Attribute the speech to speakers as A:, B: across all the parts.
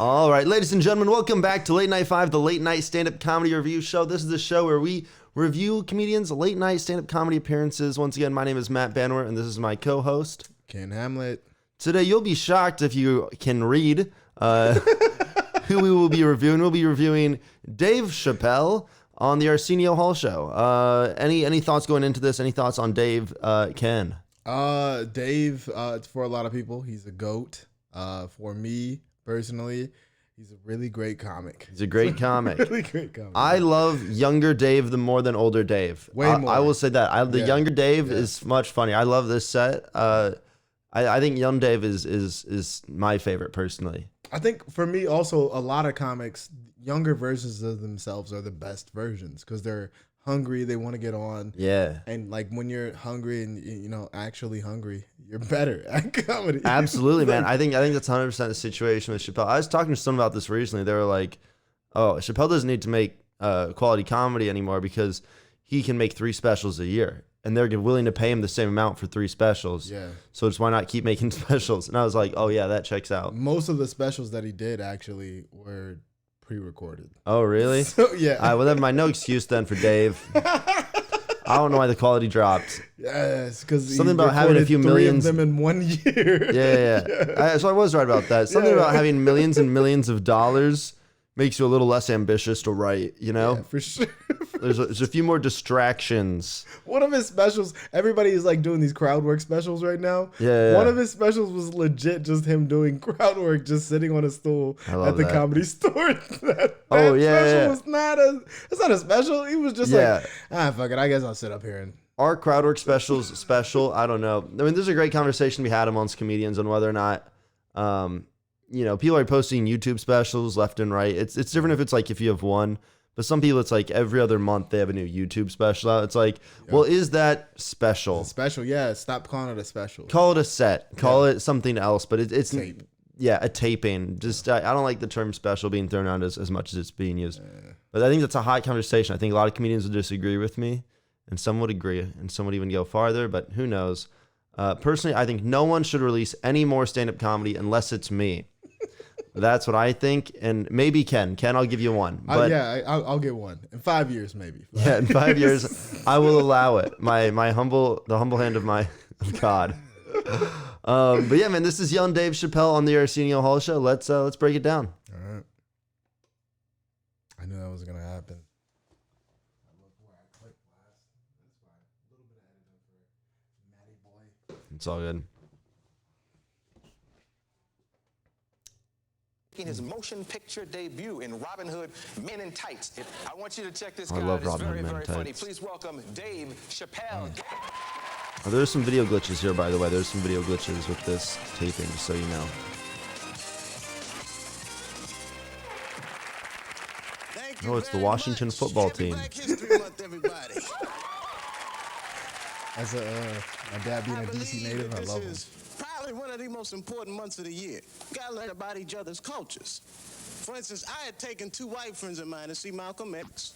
A: All right, ladies and gentlemen, welcome back to Late Night 5, the late night stand-up comedy review show. This is the show where we review comedians' late night stand-up comedy appearances. Once again, my name is Matt Banwer, and this is my co-host,
B: Ken Hamlet.
A: Today, you'll be shocked if you can read who we will be reviewing. We'll be reviewing Dave Chappelle on the Arsenio Hall Show. Any thoughts going into this? Any thoughts on Dave, Ken?
B: Dave, for a lot of people, he's a GOAT. For me, personally, he's a really great comic.
A: He's a great comic.
B: Really great comic.
A: I love younger Dave more than older Dave.
B: Way more.
A: I will say that. The younger Dave is much funnier. I love this set. I think young Dave is my favorite personally.
B: I think for me also, a lot of comics, younger versions of themselves are the best versions because they're hungry, they want to get on.
A: Yeah.
B: And like when you're hungry and actually hungry, you're better at comedy.
A: Absolutely, man. I think that's 100% the situation with Chappelle. I was talking to someone about this recently. They were like, "Oh, Chappelle doesn't need to make quality comedy anymore because he can make 3 specials a year, and they're willing to pay him the same amount for 3 specials.
B: Yeah. So
A: just why not keep making specials?" And I was like, "Oh yeah, that checks out."
B: Most of the specials that he did actually were pre-recorded.
A: Oh really?
B: So, yeah.
A: Well, then my no excuse then for Dave. I don't know why the quality dropped.
B: Yes, because
A: something about having a few millions
B: of them in 1 year.
A: Yeah. So I was right about that. Something about having millions and millions of dollars makes you a little less ambitious to write.
B: Yeah, for sure.
A: There's a few more distractions.
B: One of his specials, everybody is like doing these crowd work specials right now.
A: Yeah.
B: One of his specials was legit just him doing crowd work, just sitting on a stool at the Comedy Store. That special was it's not a special. He was just like, fuck it, I guess I'll sit up here and.
A: Our crowd work specials special. I don't know. I mean, there's a great conversation we had amongst comedians on whether or not, people are posting YouTube specials left and right. It's different if you have one. But some people, it's like every other month they have a new YouTube special out. It's like, well, is that special?
B: It's special, yeah. Stop calling it a special.
A: Call it a set. Call it something else. But it's
B: tape.
A: Yeah, a taping. Just I don't like the term special being thrown around as much as it's being used. But I think that's a hot conversation. I think a lot of comedians would disagree with me, and some would agree, and some would even go farther. But who knows? Personally, I think no one should release any more stand-up comedy unless it's me. That's what I think, and maybe Ken. Ken, I'll give you one. But
B: I'll get one in 5 years, maybe.
A: Yeah, in 5 years, I will allow it. The humble hand of God. But yeah, man, this is young Dave Chappelle on the Arsenio Hall Show. Let's break it down.
B: All right. I knew that was gonna happen.
A: It's all good.
C: His motion picture debut in Robin Hood Men in Tights. I want you to check this
A: I
C: guy out.
A: love
C: It's
A: Robin Hood
C: very,
A: Men in
C: very funny.
A: Tights.
C: Please welcome Dave Chappelle.
A: There's some video glitches here, by the way. There's some video glitches with this taping, just so you know. Oh, it's the Washington football team.
B: As my dad being a DC native, I love him.
C: Probably one of the most important months of the year. You gotta learn about each other's cultures. For instance, I had taken 2 white friends of mine to see Malcolm X.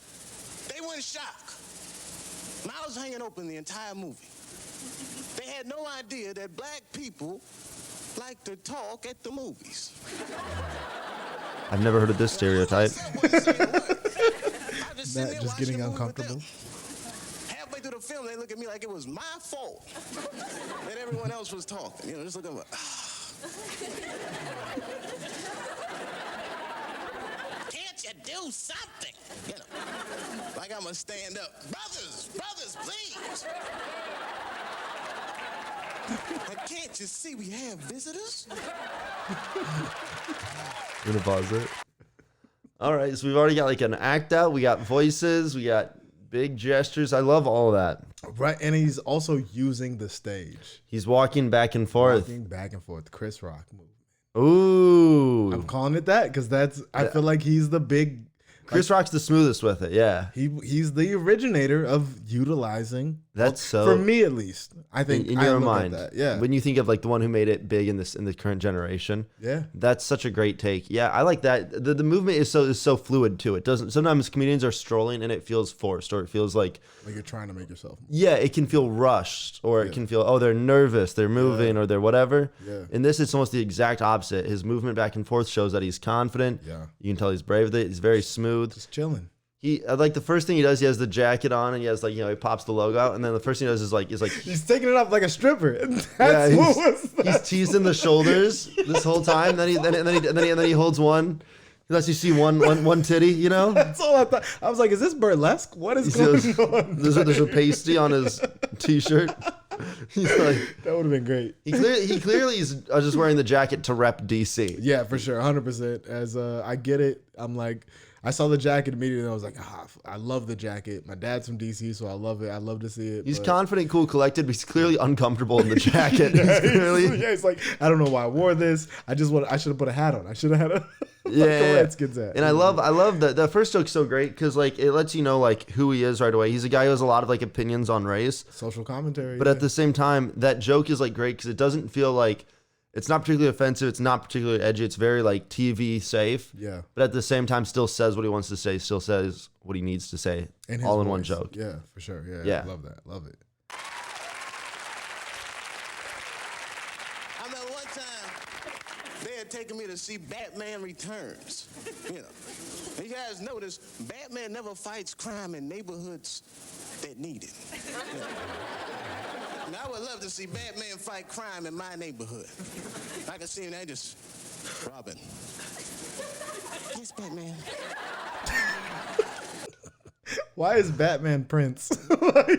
C: They were in shock. Mouths hanging open the entire movie. They had no idea that black people like to talk at the movies.
A: I've never heard of this stereotype.
B: Matt just getting uncomfortable.
C: Halfway through the film, they look at me like it was my fault that everyone else was talking. Just looking like, can't you do something? Like I'm gonna stand up. Brothers, please. But can't you see we have visitors?
A: I'm gonna pause it. All right, so we've already got like an act out. We got voices. We got big gestures. I love all of that.
B: Right, and he's also using the stage.
A: He's walking back and forth.
B: Chris Rock movement.
A: Ooh.
B: I'm calling it that because I feel like he's the big.
A: Chris Rock's the smoothest with it, yeah.
B: He's the originator of utilizing
A: That's so
B: for me at least. I think
A: in
B: I
A: your
B: look
A: mind,
B: at that. Yeah.
A: when you think of like the one who made it big in the current generation, that's such a great take. Yeah, I like that. The movement is so fluid too. It doesn't. Sometimes comedians are strolling and it feels forced, or it feels like
B: you're trying to make yourself.
A: Yeah, it can feel rushed, or it can feel they're nervous, they're moving, or they're whatever.
B: Yeah.
A: In this, it's almost the exact opposite. His movement back and forth shows that he's confident.
B: Yeah.
A: You can tell he's brave with it. He's very smooth.
B: Just chilling.
A: He like the first thing he does, he has the jacket on and he has like he pops the logo out, and then the first thing he does is like
B: he's taking it up like a stripper.
A: He's teasing the shoulders this whole time. Then he holds one. He lets you see one titty.
B: That's all I thought. I was like, is this burlesque? What is going on?
A: There's a pasty on his t-shirt. He's like,
B: that would have been great.
A: He clearly is just wearing the jacket to rep DC.
B: Yeah, for sure, 100%. As I get it, I'm like. I saw the jacket immediately and I was like, I love the jacket. My dad's from DC, so I love it. I love to see it.
A: He's confident, cool, collected, but he's clearly uncomfortable in the jacket.
B: He's like, I don't know why I wore this. I should have put a hat on. I should have had a Redskins hat.
A: And I love that. That first joke's so great because like it lets you know like who he is right away. He's a guy who has a lot of like opinions on race.
B: Social commentary.
A: But at the same time, that joke is like great because it doesn't feel like it's not particularly offensive. It's not particularly edgy. It's very like TV safe.
B: Yeah.
A: But at the same time, still says what he wants to say. Still says what he needs to say. All in one joke.
B: Yeah, for sure. Yeah. I love that. Love it.
C: I remember one time they had taken me to see Batman Returns. You guys notice Batman never fights crime in neighborhoods that need it. Now, I would love to see Batman fight crime in my neighborhood. I can see him there just robbing. Yes, Batman.
B: Why is Batman Prince?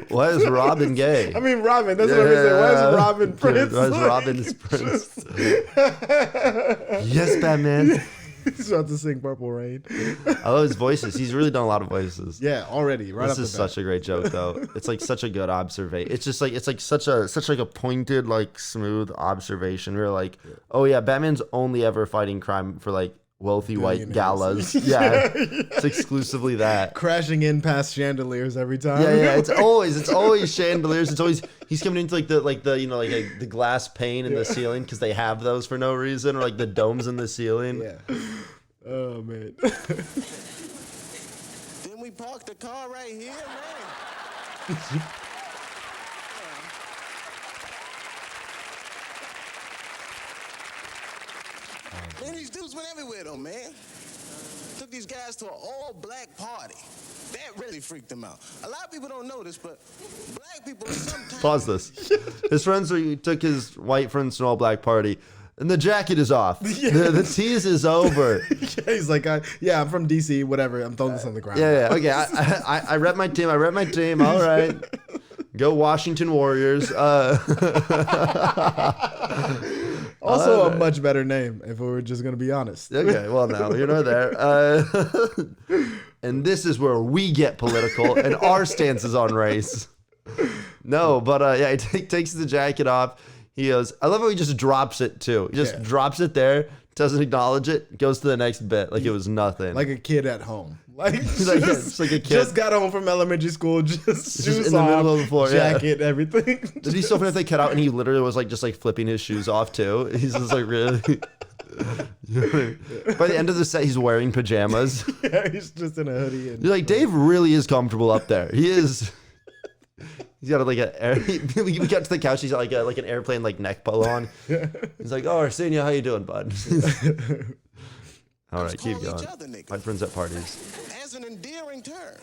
A: Why is Robin gay?
B: I mean, Robin. That's what I'm saying. Why is Robin Prince?
A: Why is Robin's Prince? Yes, Batman.
B: He's about to sing Purple Rain.
A: I love his voices. He's really done a lot of voices.
B: Yeah, already. Right.
A: This is such a great joke, though. It's like such a good observation. It's just like such a pointed, like smooth observation. We're like, oh yeah, Batman's only ever fighting crime for like wealthy white galas. Yeah, it's exclusively that.
B: Crashing in past chandeliers every time.
A: Yeah. It's always chandeliers. It's always he's coming into the glass pane in the ceiling because they have those for no reason, or like the domes in the ceiling.
B: Yeah. Oh man.
C: Then we parked the car right here, man. Man, these dudes went everywhere, though, man. Took these guys to an all-black party. That really freaked them out. A lot of people don't know this, but black people sometimes...
A: Pause this. His friends took his white friends to an all-black party, and the jacket is off. The tease is over.
B: He's like, I'm from DC, whatever. I'm throwing this on the ground.
A: Okay, I rep my team. All right. Go Washington Warriors.
B: Also, a much better name, if we were just going to be honest.
A: Okay, well, now, you're not there. And this is where we get political, and our stance is on race. No, but he takes the jacket off. He goes, I love how he just drops it, too. He just drops it there, doesn't acknowledge it, goes to the next bit like it was nothing.
B: Like a kid at home.
A: Just like a kid.
B: Just got home from elementary school, just shoes
A: in the
B: off,
A: middle of the floor,
B: jacket, everything.
A: Did he so funny if they cut out and he literally was like just like flipping his shoes off too? He's just like really. By the end of the set, he's wearing pajamas.
B: Yeah, he's just in a hoodie. And
A: you're like, Dave really is comfortable up there. He is. He's got like we got to the couch. He's got like an airplane like neck pillow on. He's like, oh, Arsenio, how you doing, bud? All right, keep going. My friends at parties.
C: As an endearing term.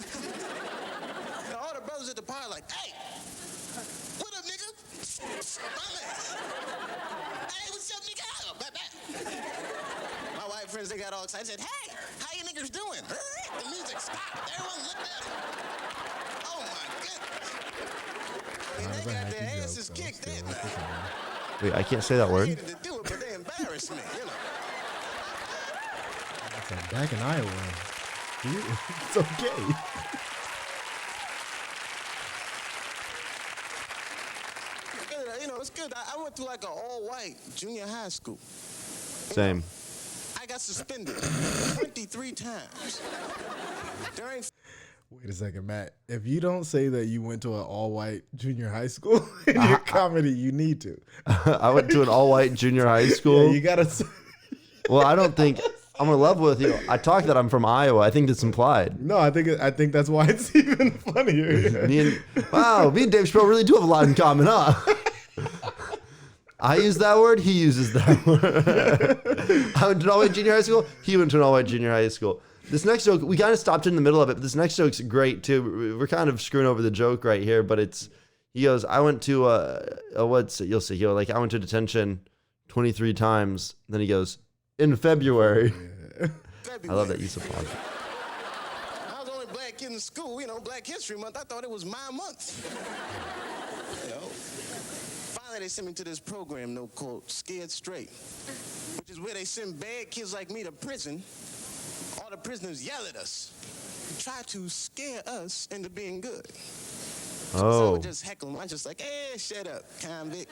C: All the brothers at the party like, hey, what up, nigga? My man. Hey, what's up, nigga? My white friends, they got all excited. Said, hey, how you niggas doing? The music stopped. Everyone looked at them. Oh, my goodness. And they got their asses kicked, didn't they?
A: Wait, I can't say that word.
C: I hated to do it, but they embarrassed me,
B: Back in Iowa, it's okay.
C: It's good. I went to like an all-white junior high school.
A: Same.
C: I got suspended 23 times.
B: Wait a second, Matt. If you don't say that you went to an all-white junior high school in your comedy, you need to.
A: I went to an all-white junior high school.
B: Yeah, you gotta.
A: Well, I don't think I'm gonna level with you. I talk that I'm from Iowa. I think it's implied.
B: No, I think that's why it's even funnier.
A: me and Dave Chappelle really do have a lot in common, huh? I use that word. He uses that word. I went to an all-white junior high school. He went to an all-white junior high school. This next joke, we kind of stopped in the middle of it, but this next joke's great too. We're kind of screwing over the joke right here, but he goes, I went to you'll see. He goes, like, I went to detention 23 times. Then he goes, in February. I love that use of pause.
C: I was the only black kid in school, Black History Month. I thought it was my month. Finally, they sent me to this program, called Scared Straight, which is where they send bad kids like me to prison. All the prisoners yell at us, try to scare us into being good. So I would just heckle them. I'm just like, hey, shut up, convict.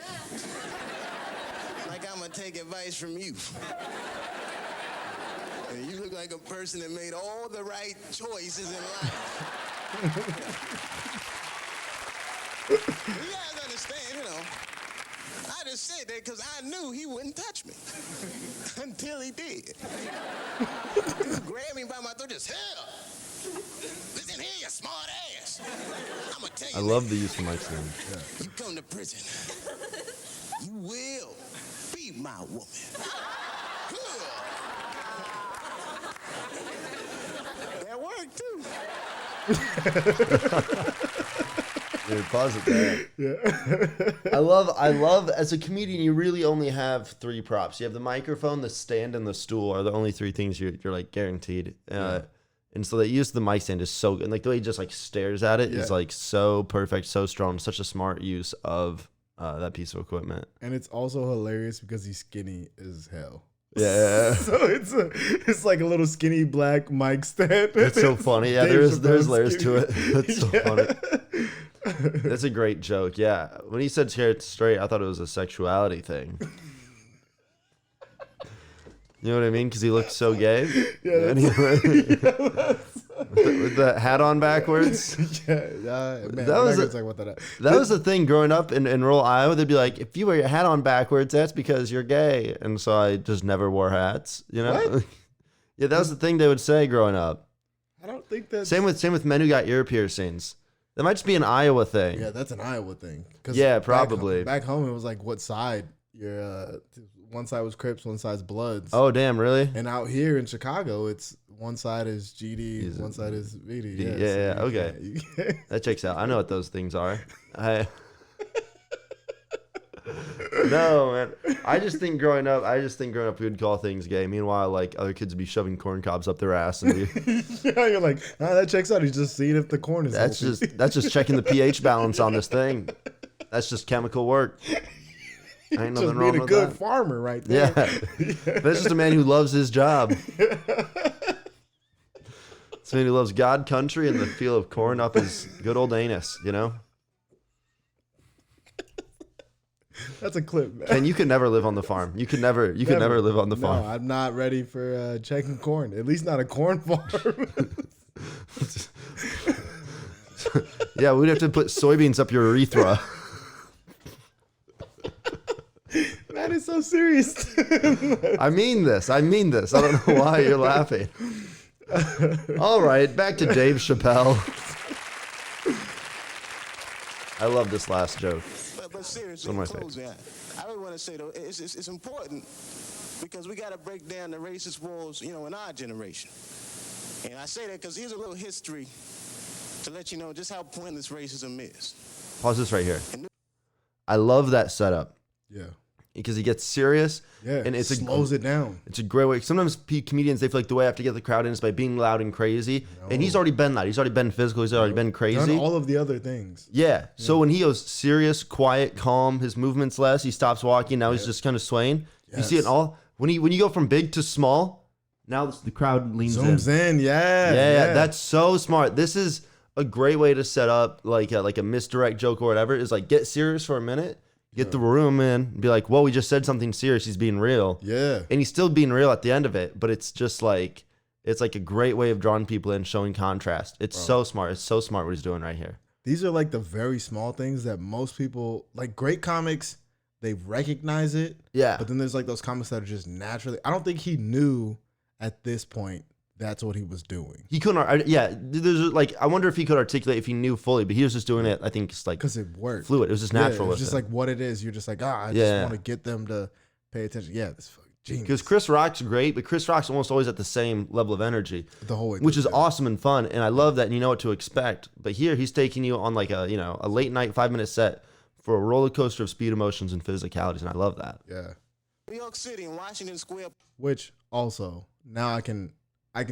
C: Like I'm gonna take advice from you. And you look like a person that made all the right choices in life. You guys understand, I just said that because I knew he wouldn't touch me. Until he did. He grabbed me by my throat, just, hell. Listen here, you smart ass. I'm gonna tell you.
A: I love the use of my son.
C: You come to prison. You will be my woman. That worked too.
A: Dude, pause it there. Yeah. I love as a comedian, you really only have 3 props. You have the microphone, the stand, and the stool are the only 3 things you're like guaranteed. And so the use of the mic stand is so good. And like the way he just like stares at it is like so perfect, so strong, such a smart use of that piece of equipment.
B: And it's also hilarious because he's skinny as hell.
A: Yeah.
B: So it's like a little skinny black mic stand.
A: It's so funny. Yeah, there's layers to it. That's so funny. That's a great joke. Yeah. When he said scared straight, I thought it was a sexuality thing. You know what I mean? Because he looked so gay. Yeah. With the hat on backwards.
B: Man,
A: that was the thing growing up in rural Iowa. They'd be like, if you wear your hat on backwards, that's because you're gay. And so I just never wore hats.
B: What?
A: Yeah, that was the thing they would say growing up.
B: I don't think that's...
A: Same with men who got ear piercings. That might just be an Iowa thing.
B: Yeah, that's an Iowa thing.
A: Yeah, probably.
B: Back home, it was like, what side? One side was Crips, one side's Bloods.
A: Oh, damn, really?
B: And out here in Chicago, it's one side is GD, one side is VD.
A: Yeah, okay. That checks out. I know what those things are. No, man. I just think growing up, we would call things gay. Meanwhile, like other kids would be shoving corn cobs up their ass, and
B: yeah, you're like, that checks out. He's just seeing if the corn is.
A: That's just checking the pH balance on this thing. That's just chemical work. Ain't nothing wrong with that. Just being a good
B: farmer, right there.
A: Yeah, that's just a man who loves his job. It's a man who loves God, country, and the feel of corn up his good old anus.
B: That's a clip, man.
A: And you could never live on the farm. You could never live on the farm.
B: No, I'm not ready for checking corn. At least not a corn farm.
A: Yeah, we'd have to put soybeans up your urethra.
B: That is so serious.
A: I mean this. I don't know why you're laughing. All right, back to Dave Chappelle. I love this last joke.
C: But seriously, I really want to say, though, it's important because we got to break down the racist walls, in our generation. And I say that because here's a little history to let you know just how pointless racism is.
A: Pause this right here. I love that setup.
B: Yeah.
A: Because he gets serious.
B: Yeah, and slows it down.
A: It's a great way. Sometimes comedians, they feel like the way I have to get the crowd in is by being loud and crazy. No. And he's already been that. He's already been physical. He's already been crazy.
B: Done all of the other things.
A: Yeah. So when he goes serious, quiet, calm, his movement's less. He stops walking. Now he's just kind of swaying. Yes. You see it all. When you go from big to small, now the crowd leans in.
B: Zooms in.
A: Yeah. That's so smart. This is a great way to set up like a misdirect joke or whatever. Is like get serious for a minute. Get the room in and be like, whoa, we just said something serious. He's being real.
B: Yeah.
A: And he's still being real at the end of it. But it's just like, It's like a great way of drawing people in, showing contrast. It's so smart. It's so smart what he's doing right here.
B: These are like the very small things that most people, like great comics, they recognize it.
A: Yeah.
B: But then there's like those comics that are just naturally. I don't think he knew at this point that's what he was doing.
A: He couldn't. Yeah. There's like, I wonder if he could articulate if he knew fully, but he was just doing it. I think it's like
B: because it worked.
A: Fluid. It was just natural.
B: It was just like what it is. You're just like, I just want to get them to pay attention. Yeah, this fucking genius.
A: Because Chris Rock's great, but Chris Rock's almost always at the same level of energy
B: the whole way,
A: which is awesome and fun. And I love that, and you know what to expect. But here he's taking you on like a late night 5-minute set for a roller coaster of speed, emotions, and physicalities, and I love that.
B: Yeah.
C: New York City and Washington Square.
B: Which also now I can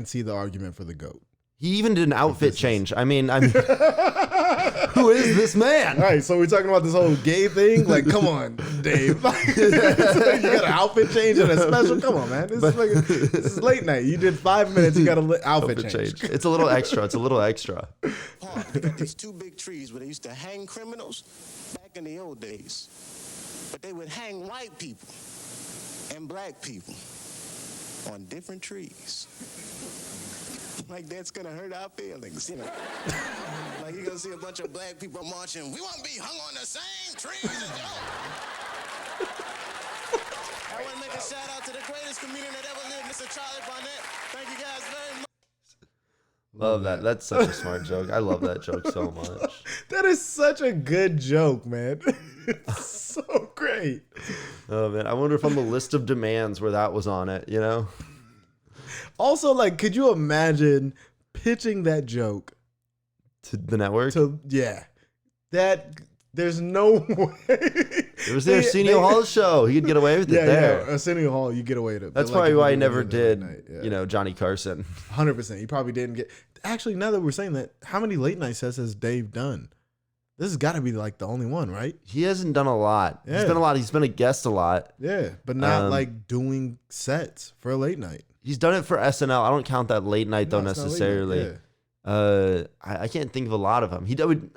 B: see the argument for the GOAT.
A: He even did an outfit change. I mean, who is this man?
B: All right, so we're talking about this whole gay thing. Like, come on, Dave. You got an outfit change and a special. Come on, man. This is late night. You did 5 minutes. You got an outfit change.
A: It's a little extra. It's a little extra.
C: Park, they got these 2 big trees where they used to hang criminals back in the old days. But they would hang white people and black people on different trees. Like that's gonna hurt our feelings, Like you're gonna see a bunch of black people marching. We want to be hung on the same trees as y'all. I want to make a shout out to the greatest comedian that ever lived, Mr. Charlie Barnett. Thank you guys very much.
A: Love that. That's such a smart joke. I love that joke so much.
B: That is such a good joke, man. It's so great.
A: Oh man, I wonder if on the list of demands where that was on it,
B: Also, like, could you imagine pitching that joke
A: to the network?
B: There's no way.
A: It was the Arsenio Hall Show. He could get away with it there.
B: Yeah, Arsenio Hall, you get away with it.
A: That's probably why he never did, Johnny Carson.
B: 100%. He probably didn't get. Actually, now that we're saying that, how many late night sets has Dave done? This has got to be like the only one, right?
A: He hasn't done a lot.
B: Yeah.
A: He's been a lot. He's been a guest a lot.
B: Yeah, but not like doing sets for a late night.
A: He's done it for SNL. I don't count that late night though necessarily. Late night, I can't think of a lot of them. He would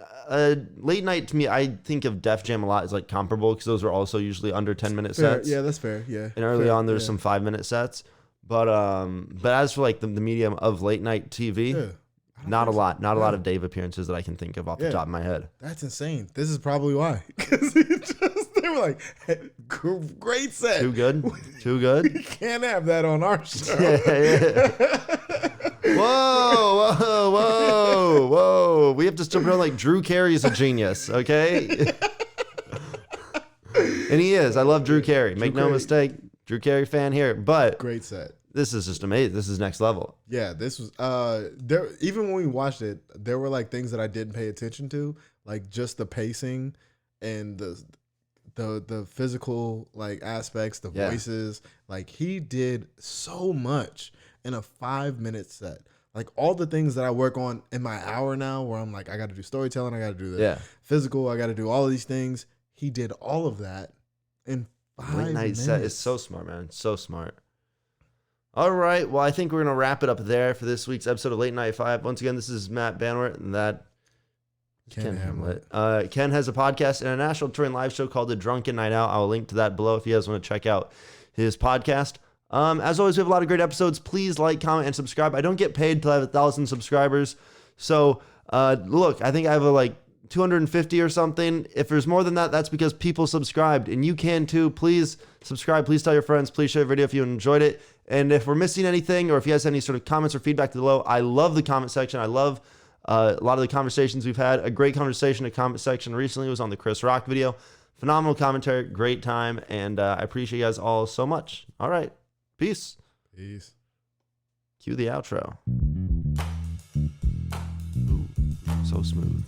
A: late night to me. I think of Def Jam a lot as like comparable because those were also usually under 10-minute sets.
B: Yeah, that's fair. Yeah,
A: and early on there's some 5-minute sets. But as for like the medium of late night TV, not a lot. Not a lot of Dave appearances that I can think of off the top of my head.
B: That's insane. This is probably why. Because they were like, hey, great set.
A: Too good. Too good.
B: We can't have that on our show.
A: Whoa. We have to still go like Drew Carey's a genius, okay? And he is. I love Drew Carey. Make no mistake. Drew Carey fan here. But
B: great set.
A: This is just amazing. This is next level.
B: Yeah, this was there. Even when we watched it, there were like things that I didn't pay attention to, like just the pacing and the physical like aspects, the voices. Like he did so much in a 5-minute set. Like all the things that I work on in my hour now, where I'm like, I got to do storytelling, I got to do the physical, I got to do all of these things. He did all of that in 5 minutes. Late night set
A: is so smart, man. So smart. All right. Well, I think we're going to wrap it up there for this week's episode of Late Night 5. Once again, this is Matt Banwart, and that Ken Hamlet. Ken has a podcast and a national touring live show called The Drunken Night Out. I'll link to that below if you guys want to check out his podcast. As always, we have a lot of great episodes. Please like, comment, and subscribe. I don't get paid until I have 1,000 subscribers. So, look, I think I have like 250 or something. If there's more than that, that's because people subscribed, and you can too. Please subscribe. Please tell your friends. Please share the video if you enjoyed it. And if we're missing anything, or if you guys have any sort of comments or feedback below, I love the comment section. I love a lot of the conversations we've had. A great conversation in the comment section recently was on the Chris Rock video. Phenomenal commentary, great time, and I appreciate you guys all so much. All right, peace.
B: Peace.
A: Cue the outro. Ooh, so smooth.